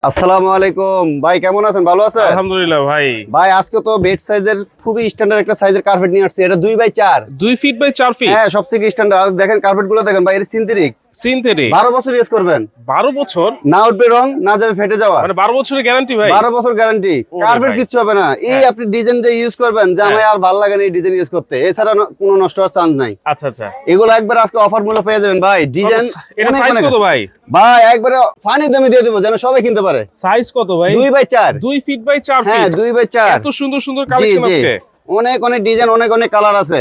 আসসালামু আলাইকুম ভাই, কেমন আছেন? ভালো আছেন? আলহামদুলিল্লাহ ভাই। ভাই আজকে তো বেড সাইজের খুবই স্ট্যান্ডার্ড একটা সাইজের কার্পেট নিয়ে আসছি। এটা 2x4। 2 feet by 4 fit. হ্যাঁ, সবথেকে স্ট্যান্ডার্ড। আর দেখেন কার্পেট গুলো দেখেন ভাই, এটা সিনথেটিক। সিনথেটিক। 12 বছর ইউজ করবেন, 12 বছর না উঠবে রং, না যাবে ফেটে যাওয়া। মানে 12 বছরের গ্যারান্টি ভাই। 12 বছর গ্যারান্টি। ওরে কার্পেট ভাই। কিচ্ছু হবে না। এই হ্যাঁ। আপনি ডিজাইন যে ইউজ করবেন, যে আমার আর ভালো লাগে না এই ডিজাইন ইউজ করতে, এছাড়া কোনো নষ্ট হওয়ার চান্স নাই। আচ্ছা আচ্ছা। এগুলো একবার আজকে অফার মূল্য পেয়ে যাবেন ভাই। ডিজাইন এটা সাইজ কত ভাই? ভাই একবারে ফানি দামে দিয়ে দেবো, যেন সবাই কিনতে পারে। সাইজ কত ভাই? 2x4। 2 ফিট বাই 4 হ্যাঁ, ফিট। 2x4। এত সুন্দর সুন্দর কালেকশন জি, জি। আছে। অনেক অনেক ডিজাইন, অনেক অনেক কালার আছে।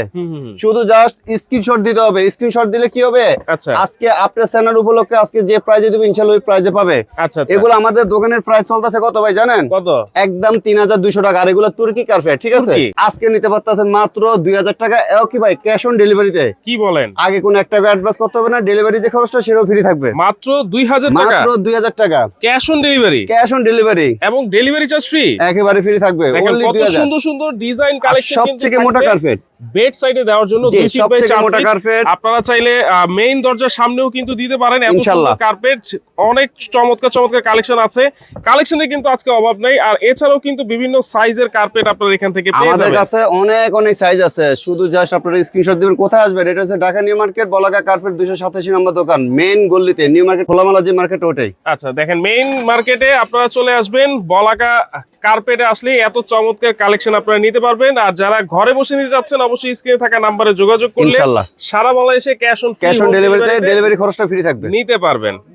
শুধু জাস্ট স্ক্রিনশট দিতে হবে। স্ক্রিনশট দিলে কি হবে, আচ্ছা আজকে আপনার চ্যানেল উপলক্ষে আজকে যে প্রাইজে দেব ইনশাআল্লাহ ওই প্রাইজে পাবে। আচ্ছা আচ্ছা। এগুলো আমাদের দোকানের প্রাইস চলতেছে কত ভাই জানেন? কত? একদম 3200 টাকা। আর এগুলো তুর্কি কার্পেট, ঠিক আছে? তুর্কি? আজকে নিতে পারতেছেন মাত্র 2000 টাকা। এও কি ভাই ক্যাশ অন ডেলিভারিতে। কি বলেন? আগে কোনো 1 টাকা অ্যাডভান্স করতে হবে না। ডেলিভারি যে খরচটা সেটাও ফ্রি থাকবে। মাত্র 2000 টাকা। মাত্র 2000 টাকা cash on delivery cash on delivery এবং ডেলিভারি চার্জ ফ্রি। একেবারে ফ্রি থাকবে। দেখেন only কত 2000। সুন্দর সুন্দর ডিজাইন কালেকশন কিন্তু সবথেকে মোটা কার্পেট। বেড সাইডে দেওয়ার জন্য জি, 2 ফিট বাই সবথেকে 4 মোটা ফিট। কার্পেট। আপনারা চাইলে মেইন দরজার সামনেও কিন্তু দিতে পারেন। এত ইনশাআল্লাহ। সুন্দর কার্পেট, অনেক চমৎকার চমৎকার কালেকশন আছে। কালেকশনের কিন্তু আজকে অভাব নাই। আর এছাড়াও কিন্তু বিভিন্ন সাইজের কার্পেট আপনারা এখান থেকে পেয়ে আমাদের যাবেন। কাছে অনেক অনেক সাইজ আছে। শুধু জাস্ট আপনারা স্ক্রিনশট দিবেন। কোথায় আসবেন? এটা হচ্ছে ঢাকা নিউ মার্কেট, বলাকা কার্পেট 287 নম্বর দোকান, মেইন গল্লিতে। নিউ মার্কেট খোলামেলা যে মার্কেট ওটাই। আচ্ছা দেখেন, মেইন মার্কেটে আপনারা চলে আসবেন। বলাকা কার্পেটে আসলে এত চমৎকার কালেকশন আপনারা নিতে পারবেন। আর যারা ঘরে বসে নিতে যাচ্ছেন, অবশ্যই স্ক্রিনে থাকা নাম্বারে যোগাযোগ করলে ইনশাআল্লাহ সারা বাংলাদেশে ক্যাশ অন ক্যাশ অন ডেলিভারিতে ডেলিভারি খরচটা ফ্রি থাকবে। নিতে পারবেন।